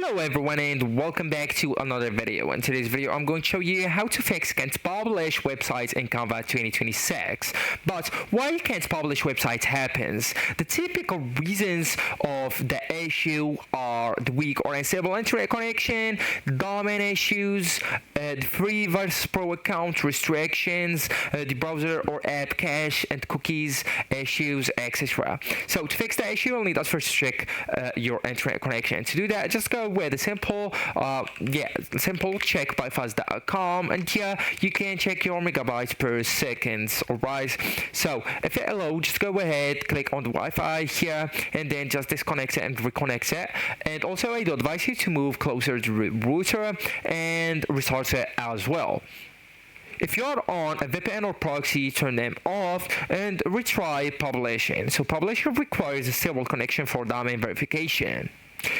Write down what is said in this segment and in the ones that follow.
Hello everyone and welcome back to another video. In today's video I'm going to show you how to fix can't publish websites in Canva 2026. But why can't publish websites happens? The typical reasons of the issue are the weak or unstable internet connection, domain issues, the free versus pro account restrictions, the browser or app cache and cookies issues, etc. So to fix the issue you'll need to first check your internet connection. To do that, just go with a simple check by fast.com, and here you can check your megabytes per second. Alright, so if it allows, just go ahead, click on the Wi-Fi here, and then just disconnect it and reconnect it. And also I do advise you to move closer to the router and restart it as well. If you're on a VPN or proxy, turn them off and retry publishing. So publishing requires a stable connection for domain verification.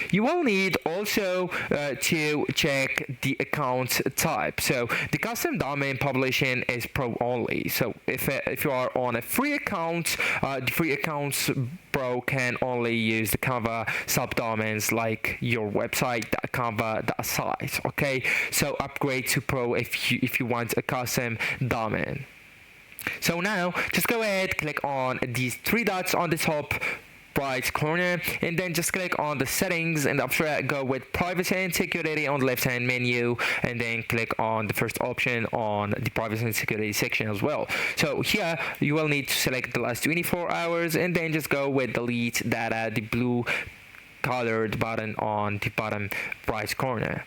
You will need also to check the account type. So the custom domain publishing is pro only. So if you are on a free account, the free accounts pro can only use the Canva subdomains like your website, Canva.site. Okay, so upgrade to pro if you want a custom domain. So now just go ahead, click on these three dots on the top right corner, and then just click on the settings, and after that go with privacy and security on the left hand menu, and then click on the first option on the privacy and security section as well. So here you will need to select the last 24 hours, and then just go with delete data, the blue colored button on the bottom right corner.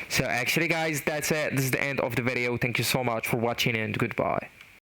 So actually guys, that's it. This is the end of the video. Thank you so much for watching and goodbye.